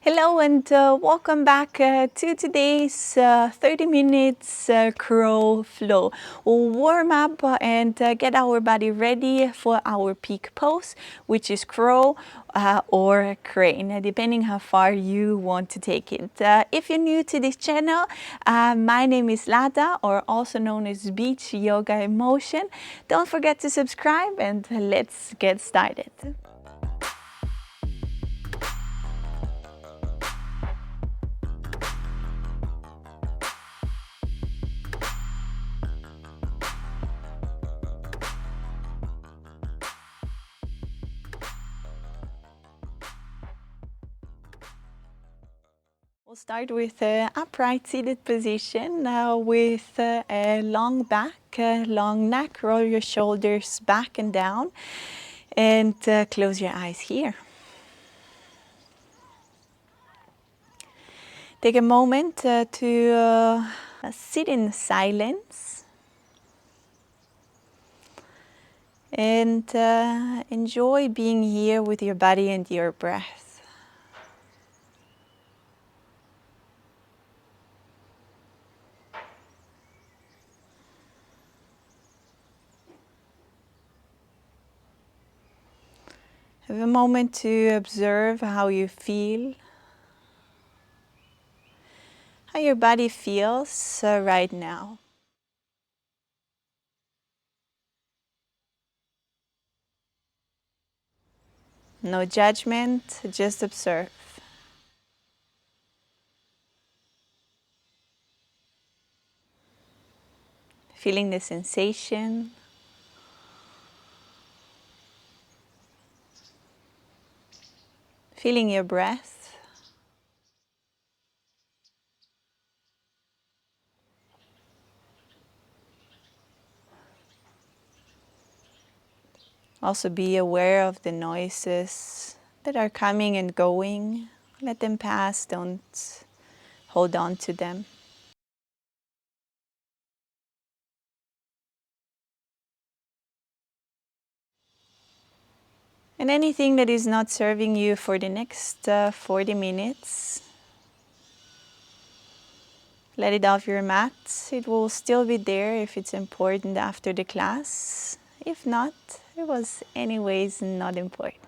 Hello and welcome back to today's 30 minutes crow flow. We'll warm up and get our body ready for our peak pose, which is crow or crane, depending how far you want to take it. If you're new to this channel, my name is Zlata, or also known as Beach YogaEmotion. Don't forget to subscribe and let's get started. We'll start with an upright seated position with a long back, long neck. Roll your shoulders back and down and close your eyes here. Take a moment to sit in silence and enjoy being here with your body and your breath. Have a moment to observe how you feel, how your body feels right now. No judgment, just observe. Feeling the sensation. Feeling your breath. Also be aware of the noises that are coming and going. Let them pass, don't hold on to them. And anything that is not serving you for the next 40 minutes, let it off your mat. It will still be there if it's important after the class. If not, it was anyways not important.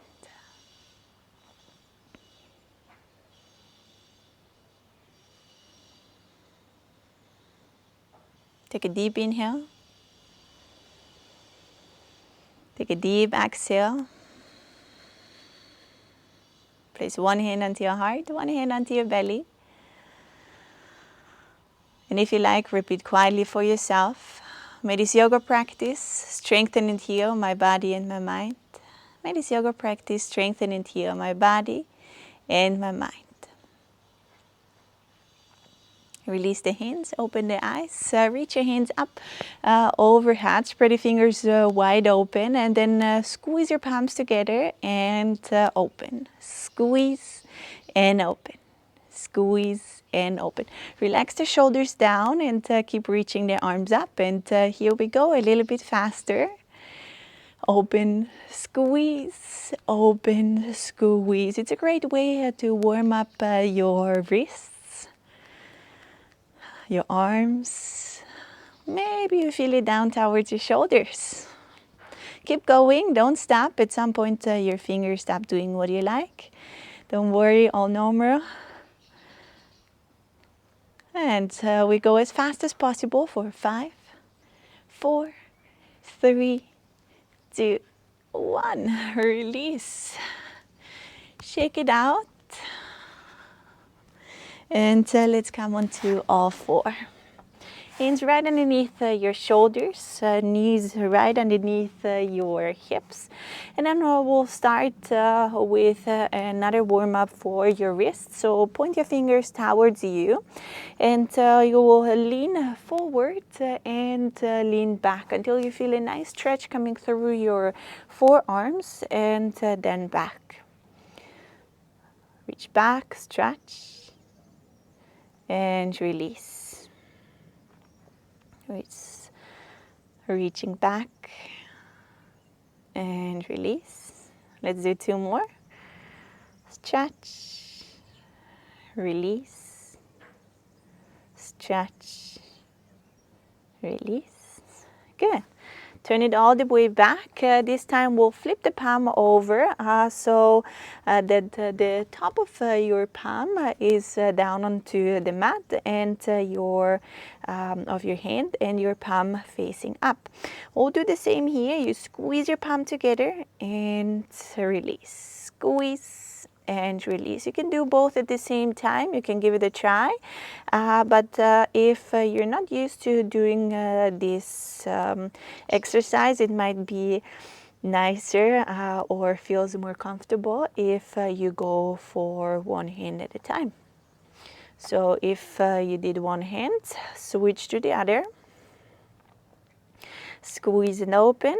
Take a deep inhale. Take a deep exhale. Place one hand onto your heart, one hand onto your belly. And if you like, repeat quietly for yourself. May this yoga practice strengthen and heal my body and my mind. May this yoga practice strengthen and heal my body and my mind. Release the hands, open the eyes, reach your hands up overhead, spread your fingers wide open, and then squeeze your palms together and open. Squeeze and open. Squeeze and open. Relax the shoulders down and keep reaching the arms up. And here we go, a little bit faster. Open, squeeze, open, squeeze. It's a great way to warm up your wrists, your arms. Maybe you feel it down towards your shoulders. Keep going, don't stop. At some point your fingers stop doing what you like. Don't worry, all normal. And we go as fast as possible for 5, 4, 3, 2, 1. Release. Shake it out. And let's come on to all 4. Hands right underneath your shoulders, knees right underneath your hips. And then we'll start with another warm-up for your wrists. So point your fingers towards you and you will lean forward and lean back until you feel a nice stretch coming through your forearms and then back. Reach back, stretch, and release. Reaching back and release. Let's do 2 more. Stretch release, stretch, release. Good. Turn it all the way back. This time we'll flip the palm over so that the top of your palm is down onto the mat, and of your hand, and your palm facing up. We'll do the same here. You squeeze your palm together and release. Squeeze and release. You can do both at the same time. You can give it a try. But if you're not used to doing this exercise, it might be nicer or feels more comfortable if you go for one hand at a time. So if you did one hand, switch to the other. Squeeze and open.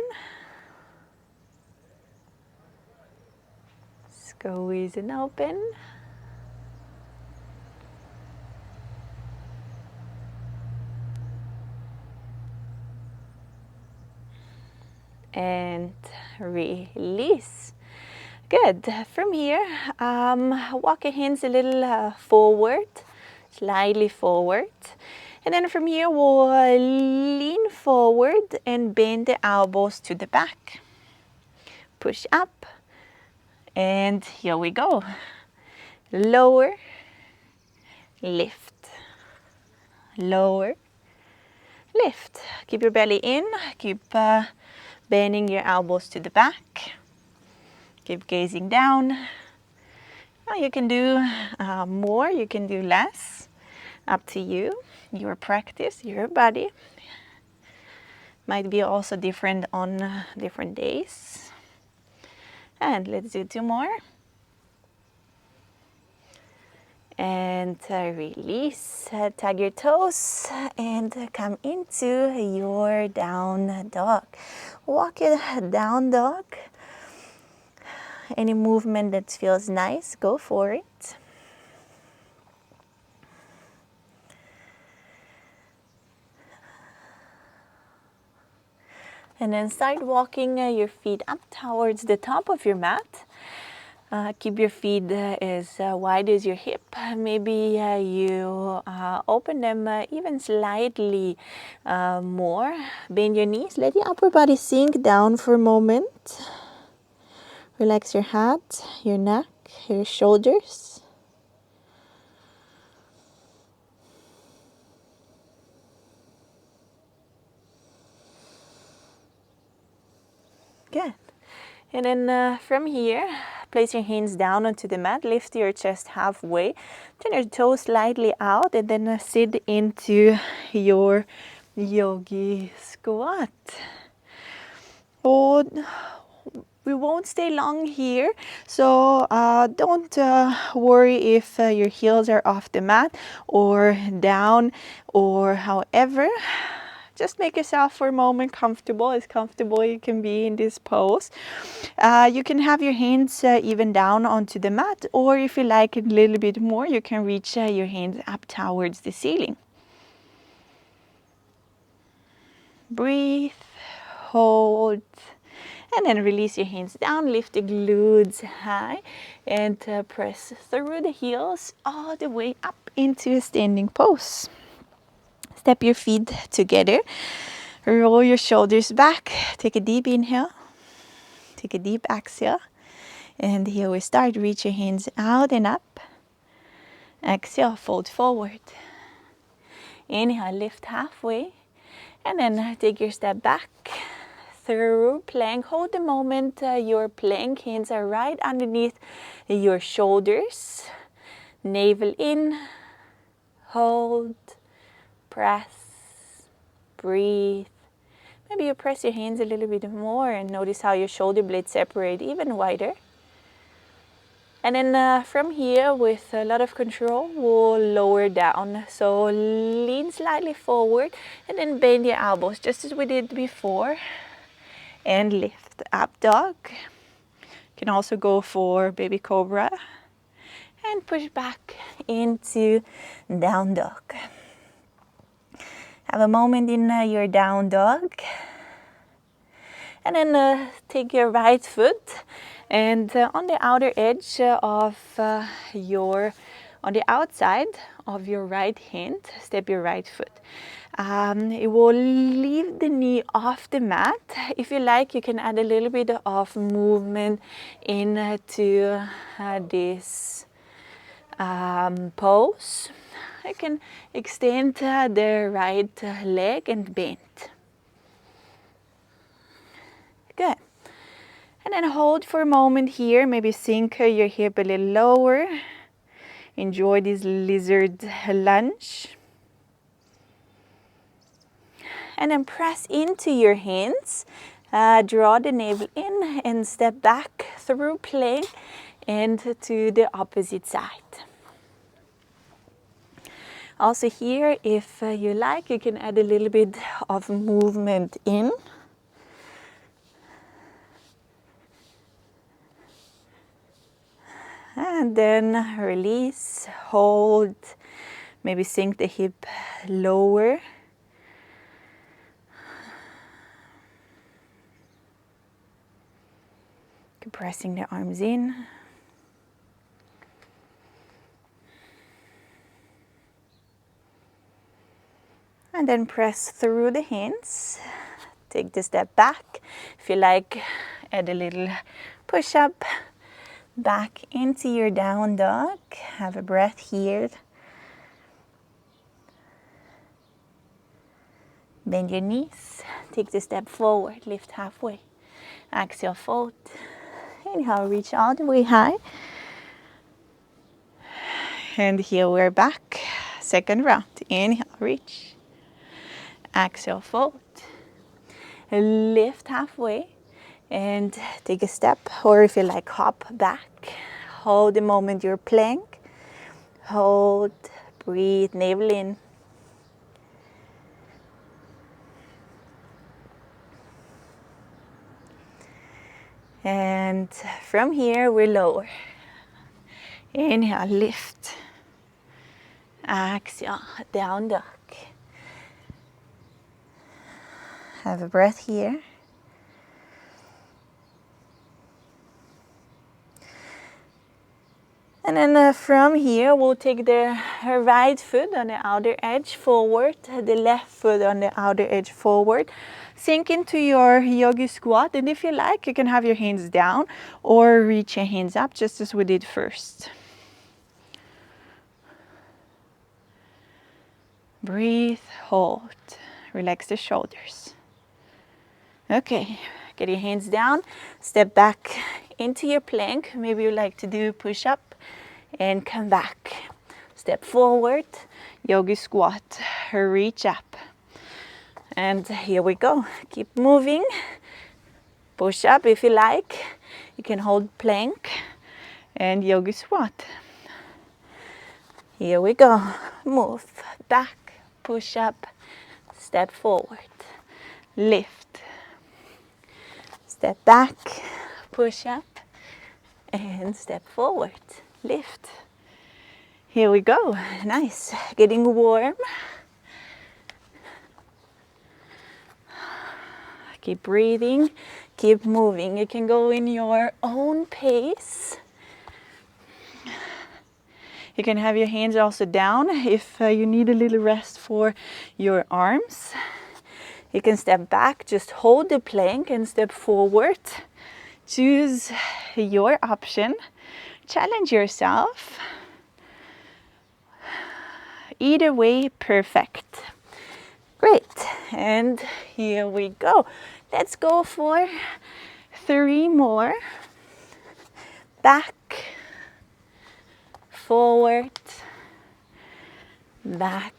Squeeze and open. And release. Good. From here, walk your hands a little forward, slightly forward. And then from here, we'll lean forward and bend the elbows to the back. Push up. And here we go. Lower, lift, lower, lift. Keep your belly in. Keep bending your elbows to the back. Keep gazing down. Now you can do more, you can do less. Up to you, your practice, your body. Might be also different on different days. And let's do two more. And release. Tag your toes and come into your down dog. Walk it down dog. Any movement that feels nice, go for it. And then start walking your feet up towards the top of your mat. Keep your feet as wide as your hip. Maybe you open them even slightly more. Bend your knees. Let your upper body sink down for a moment. Relax your head, your neck, your shoulders. Good. And then from here, place your hands down onto the mat, lift your chest halfway, turn your toes slightly out, and then sit into your Yogi Squat. We won't stay long here, so don't worry if your heels are off the mat or down or however. Just make yourself for a moment comfortable, as comfortable you can be in this pose. You can have your hands even down onto the mat, or if you like it a little bit more, you can reach your hands up towards the ceiling. Breathe, hold, and then release your hands down, lift the glutes high, and press through the heels all the way up into a standing pose. Step your feet together, roll your shoulders back, take a deep inhale, take a deep exhale, and here we start. Reach your hands out and up. Exhale, fold forward. Inhale, lift halfway, and then take your step back through plank. Hold the moment your plank hands are right underneath your shoulders. Navel in, hold, press, breathe. Maybe you press your hands a little bit more and notice how your shoulder blades separate even wider. And then from here, with a lot of control, we'll lower down. So lean slightly forward and then bend your elbows just as we did before. And lift up dog. You can also go for baby cobra. And push back into down dog. Have a moment in your down dog. And then take your right foot and on the outer edge of your On the outside of your right hand, step your right foot. It will leave the knee off the mat. If you like, you can add a little bit of movement into this pose. You can extend the right leg and bend. Good. And then hold for a moment here. Maybe sink your hip a little lower. Enjoy this lizard lunge. And then press into your hands. Draw the navel in and step back through plank and to the opposite side. Also here, if you like, you can add a little bit of movement in. And then release, hold, maybe sink the hip lower. Keep pressing the arms in. And then press through the hands. Take the step back. If you like, add a little push-up. Back into your down dog. Have a breath here. Bend your knees. Take the step forward. Lift halfway. Exhale, fold. Inhale, reach all the way high. And here we're back. Second round. Inhale, reach. Exhale, fold. Lift halfway. And take a step, or if you like, hop back. Hold the moment you're plank. Hold, breathe, navel in. And from here, we lower. Inhale, lift. Exhale, down dog. Have a breath here. And then from here, we'll take the right foot on the outer edge forward, the left foot on the outer edge forward. Sink into your Yogi Squat, and if you like, you can have your hands down or reach your hands up, just as we did first. Breathe, hold, relax the shoulders. Okay, get your hands down, step back into your plank. Maybe you like to do push-up. And come back. Step forward, Yogi Squat, reach up. And here we go. Keep moving. Push up if you like. You can hold plank and Yogi Squat. Here we go. Move back, push up, step forward, lift. Step back, push up, and step forward. Lift. Here we go. Nice. Getting warm. Keep breathing. Keep moving. You can go in your own pace. You can have your hands also down if you need a little rest for your arms. You can step back. Just hold the plank and step forward. Choose your option. Challenge yourself. Either way, perfect. Great. And here we go. Let's go for 3 more. Back, forward, back,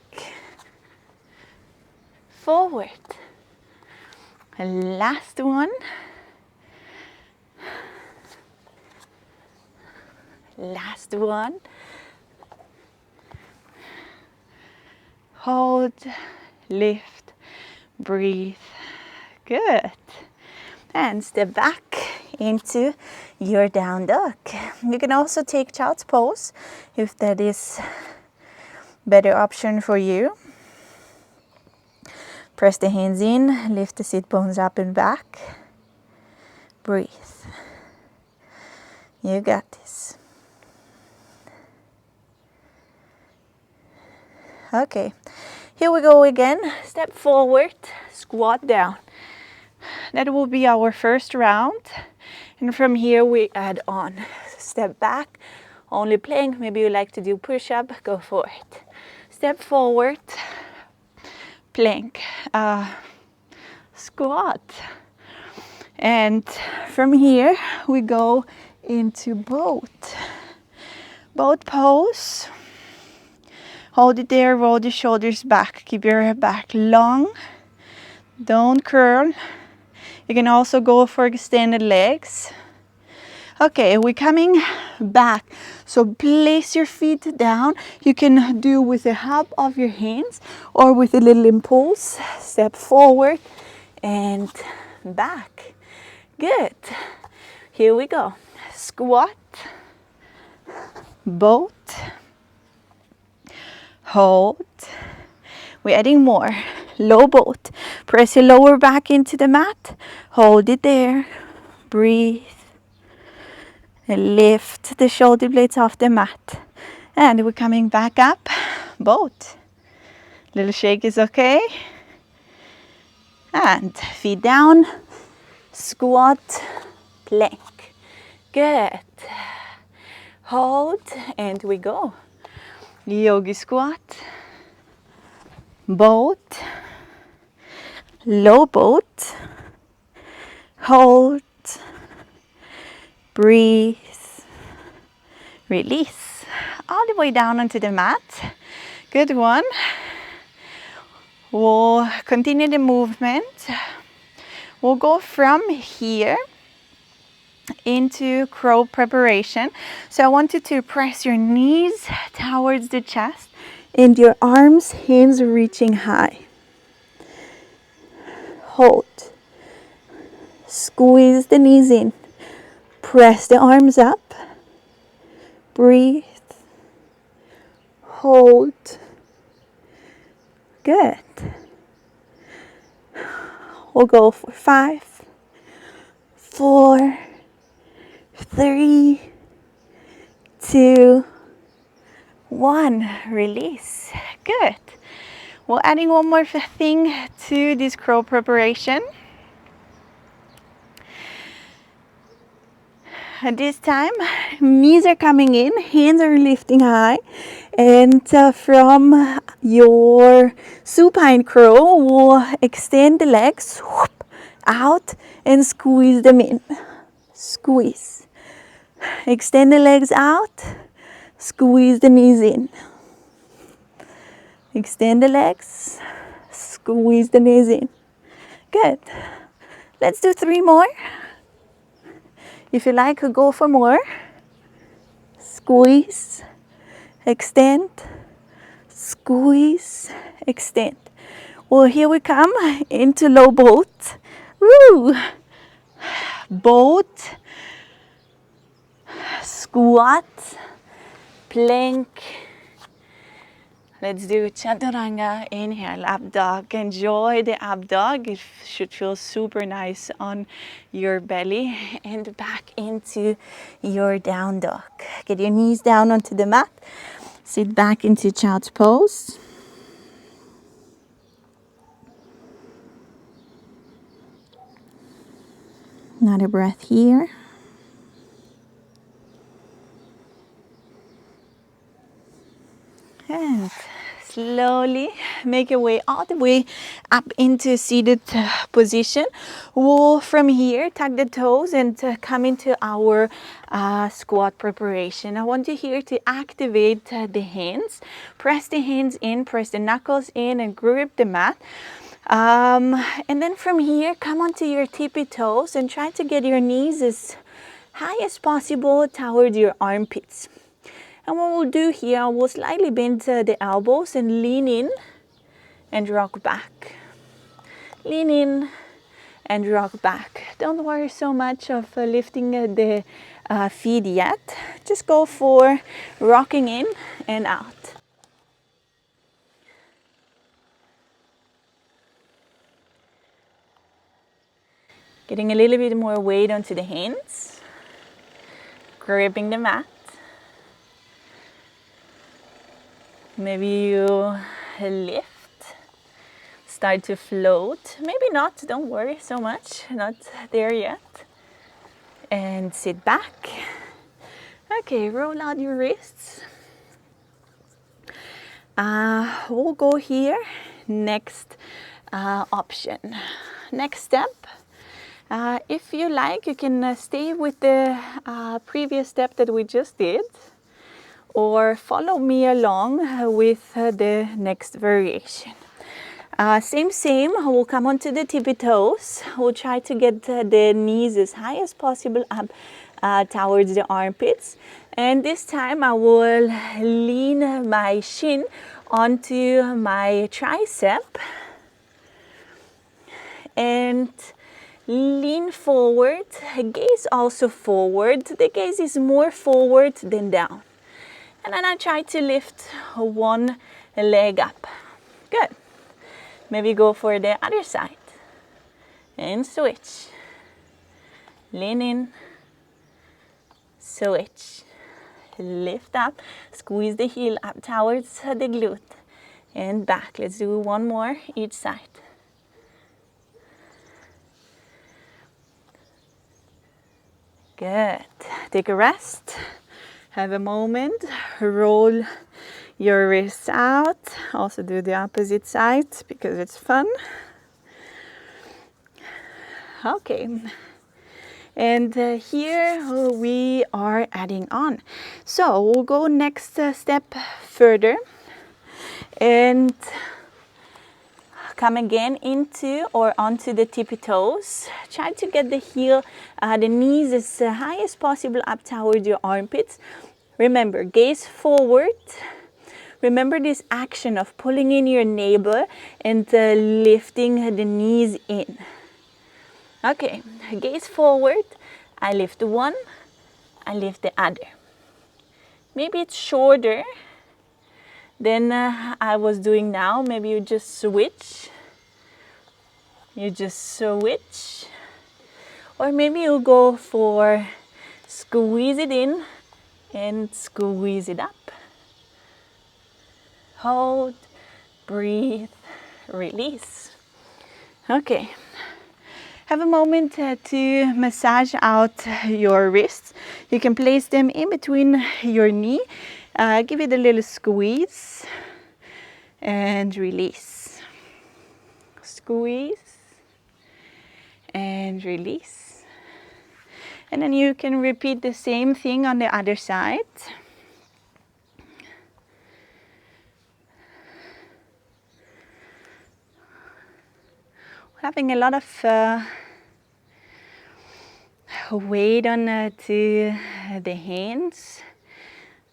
forward. Last one. Last one. Hold, lift, breathe. Good. And step back into your down dog. You can also take child's pose if that is better option for you. Press the hands in, lift the sit bones up and back. Breathe. You got this. Okay, here we go again. Step forward, squat down. That will be our first round. And from here we add on. Step back, only plank. Maybe you like to do push-up, go for it. Step forward, plank, squat. And from here we go into boat pose. Hold it there, roll the shoulders back, keep your back long, don't curl. You can also go for extended legs. Okay, we're coming back. So place your feet down. You can do with the help of your hands or with a little impulse. Step forward and back. Good. Here we go. Squat, boat, hold. We're adding more. Low boat. Press your lower back into the mat. Hold it there. Breathe. And lift the shoulder blades off the mat. And we're coming back up. Boat. Little shake is okay. And feet down. Squat. Plank. Good. Hold. And we go. Yogi squat. Boat. Low boat. Hold. Breathe. Release. All the way down onto the mat. Good one. We'll continue the movement. We'll go from here into crow preparation. So I want you to press your knees towards the chest and your arms, hands reaching high. Hold. Squeeze the knees in. Press the arms up. Breathe. Hold. Good. We'll go for 5, 4, 3, 2, 1. Release. Good. We're adding one more thing to this crow preparation. At this time, knees are coming in, hands are lifting high, and from your supine crow, we'll extend the legs whoop, out and squeeze them in. Squeeze. Extend the legs out, squeeze the knees in. Extend the legs, squeeze the knees in. Good. Let's do 3 more. If you like, go for more. Squeeze, extend, squeeze, extend. Well, here we come into low boat. Woo! Boat, squat, plank. Let's do chaturanga. Inhale, up dog. Enjoy the up dog. It should feel super nice on your belly. And back into your down dog. Get your knees down onto the mat. Sit back into child's pose. Another breath here. And slowly make your way all the way up into seated position. We'll from here tuck the toes and come into our squat preparation. I want you here to activate the hands. Press the hands in, press the knuckles in and grip the mat. And then from here, come onto your tippy toes and try to get your knees as high as possible toward your armpits. And what we'll do here, we'll slightly bend the elbows and lean in and rock back. Lean in and rock back. Don't worry so much of lifting the feet yet. Just go for rocking in and out. Getting a little bit more weight onto the hands. Gripping the mat. Maybe you lift. Start to float. Maybe not, don't worry so much, not there yet. And sit back. Okay, roll out your wrists. We'll go here. Next option. Next step. If you like, you can stay with the previous step that we just did, or follow me along with the next variation. Same, we'll come onto the tippy toes. We'll try to get the knees as high as possible up towards the armpits. And this time I will lean my shin onto my tricep and lean forward, gaze also forward. The gaze is more forward than down. And then I try to lift one leg up. Good. Maybe go for the other side. And switch. Lean in. Switch. Lift up. Squeeze the heel up towards the glute. And back. Let's do one more each side. Good. Take a rest. Have a moment. Roll your wrists out. Also do the opposite side because it's fun. Okay. And here we are adding on. So we'll go next step further and come again into or onto the tippy toes. Try to get the heel, the knees as high as possible up towards your armpits. Remember, gaze forward. Remember this action of pulling in your navel and lifting the knees in. Okay, gaze forward. I lift one, I lift the other. Maybe it's shorter than I was doing now. Maybe you just switch. You just switch. Or maybe you'll go for squeeze it in and squeeze it up. Hold, breathe, release. Okay. Have a moment to massage out your wrists. You can place them in between your knee. Give it a little squeeze and release. Squeeze and release. And then you can repeat the same thing on the other side. Having a lot of weight on to the hands.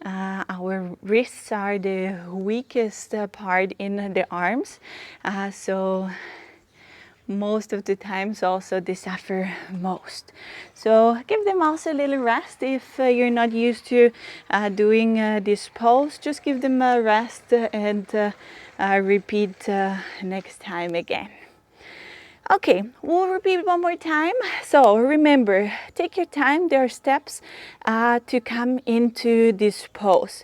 Our wrists are the weakest part in the arms, so most of the times also they suffer most. So give them also a little rest. If you're not used to doing this pose, just give them a rest and repeat next time again. Okay, we'll repeat one more time. So remember, take your time. There are steps to come into this pose.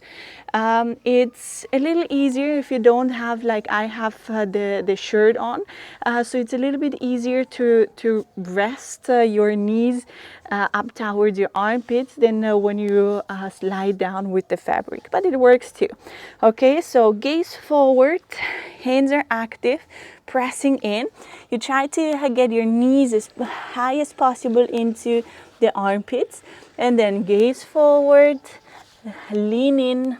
It's a little easier if you don't have, like I have, the shirt on. So it's a little bit easier to rest your knees up towards your armpits than when you slide down with the fabric. But it works too. Okay, so gaze forward, hands are active, pressing in. You try to get your knees as high as possible into the armpits, and then gaze forward, lean in,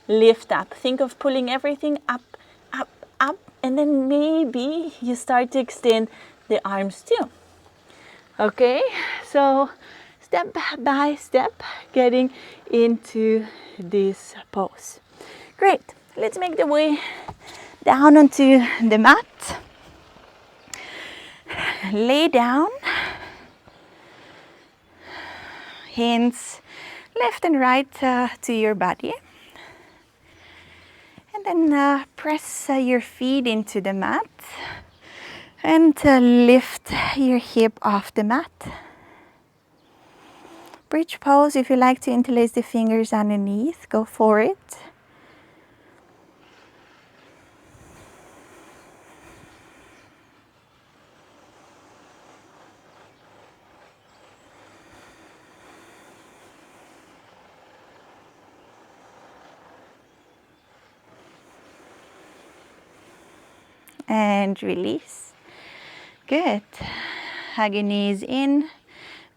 lift up. Think of pulling everything up, up, up, and then maybe you start to extend the arms too. Okay, so step by step, getting into this pose. Great, let's make the way down onto the mat. Lay down. Hands left and right to your body. And then press your feet into the mat. And lift your hip off the mat. Bridge pose. If you like to interlace the fingers underneath, go for it. and release. Good. Hug your knees in.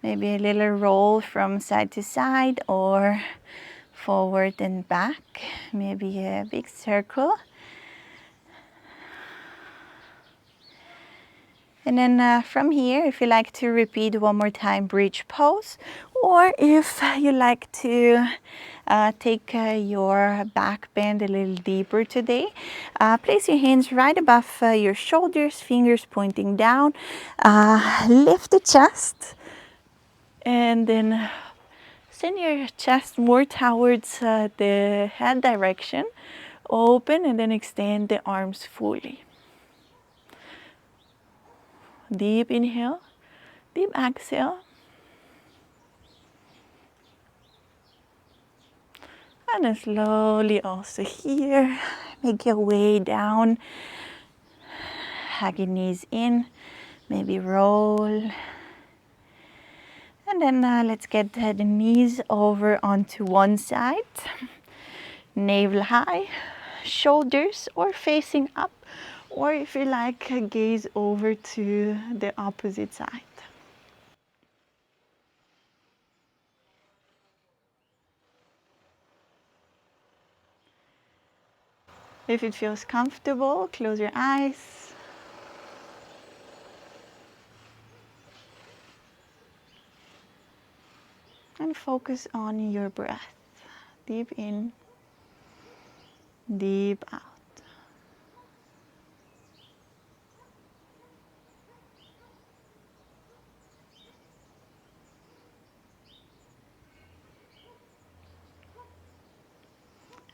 Maybe a little roll from side to side or forward and back. Maybe a big circle. And then from here, if you like to repeat one more time, bridge pose, or if you like to take your back bend a little deeper today, place your hands right above your shoulders, fingers pointing down, lift the chest, and then send your chest more towards the head direction, open, and then extend the arms fully. Deep inhale, deep exhale. And then slowly also here, make your way down. Hug your knees in, maybe roll. And then let's get the knees over onto one side. Navel high, shoulders or facing up. Or if you like, gaze over to the opposite side. If it feels comfortable, close your eyes. And focus on your breath. Deep in, deep out.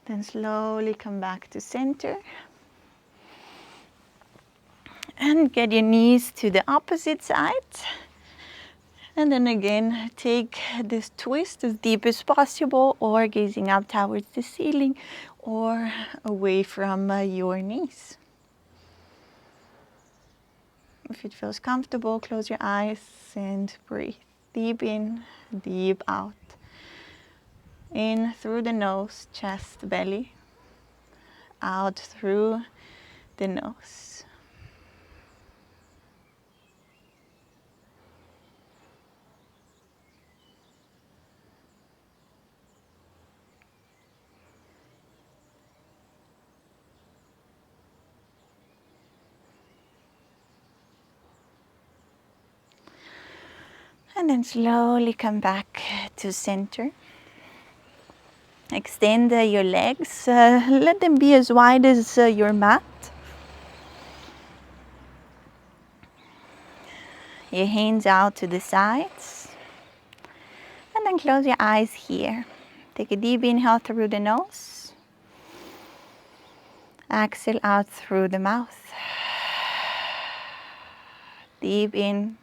Then slowly come back to center. And get your knees to the opposite side. And then again, take this twist as deep as possible, or gazing up towards the ceiling or away from your knees. If it feels comfortable, close your eyes and breathe. Deep in, deep out. In through the nose, chest, belly. Out through the nose. And then slowly come back to center. Extend your legs. Let them be as wide as your mat. Your hands out to the sides. And then close your eyes here. Take a deep inhale through the nose. Exhale out through the mouth. Deep in.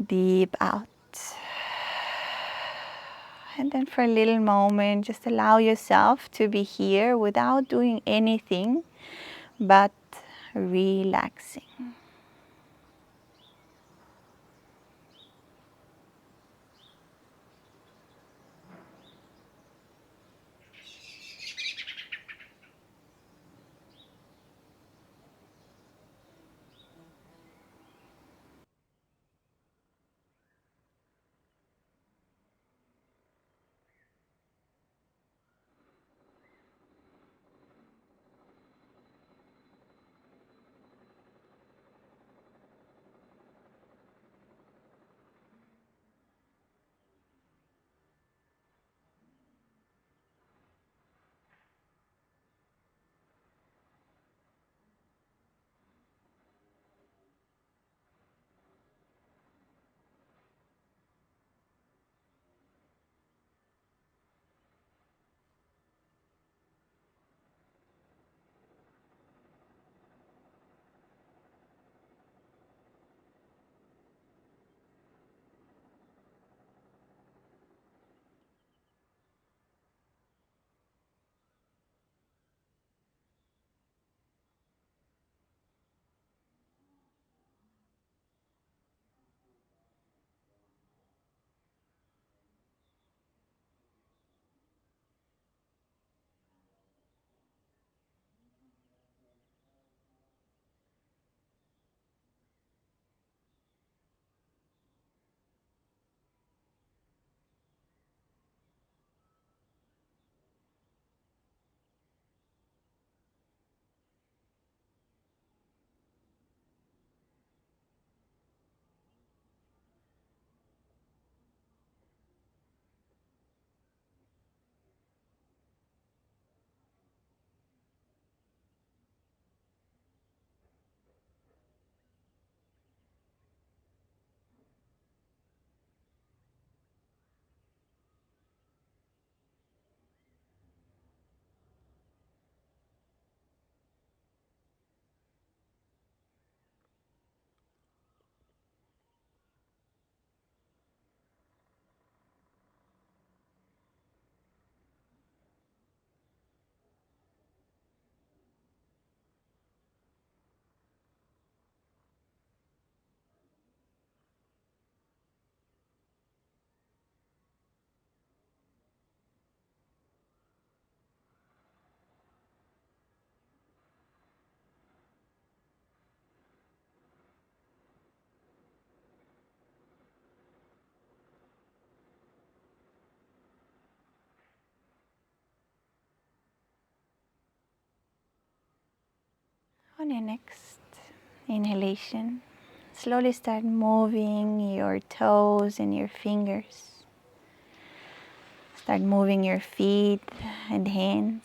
Deep out. And then for a little moment, just allow yourself to be here without doing anything but relaxing. On your next inhalation, slowly start moving your toes and your fingers. Start moving your feet and hands,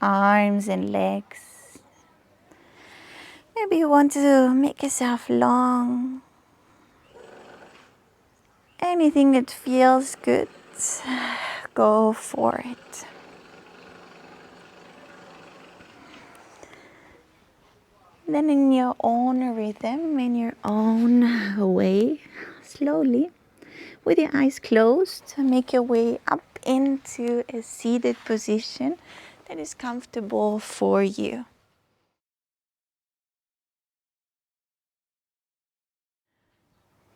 arms and legs. Maybe you want to make yourself long. Anything that feels good, go for it. Then in your own rhythm, in your own way, slowly, with your eyes closed, make your way up into a seated position that is comfortable for you.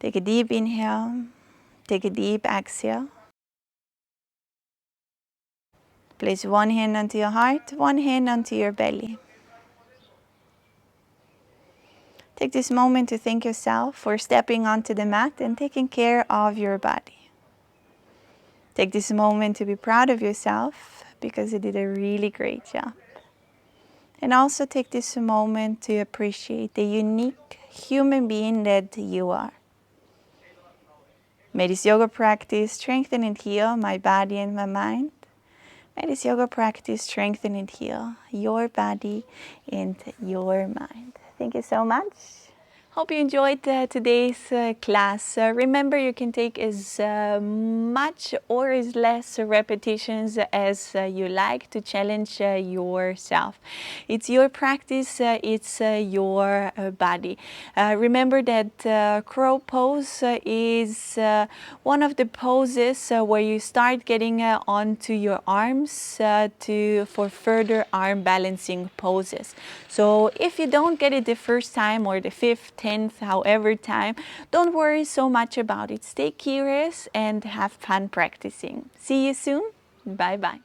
Take a deep inhale, take a deep exhale. Place one hand onto your heart, one hand onto your belly. Take this moment to thank yourself for stepping onto the mat and taking care of your body. Take this moment to be proud of yourself because you did a really great job. And also take this moment to appreciate the unique human being that you are. May this yoga practice strengthen and heal my body and my mind. May this yoga practice strengthen and heal your body and your mind. Thank you so much. Hope you enjoyed today's class. Remember, you can take as much or as less repetitions as you like to challenge yourself. It's your practice, it's your body. Remember that crow pose is one of the poses where you start getting onto your arms for further arm balancing poses. So if you don't get it the first time or the 5th, 10th, however time, don't worry so much about it. Stay curious and have fun practicing. See you soon. Bye bye.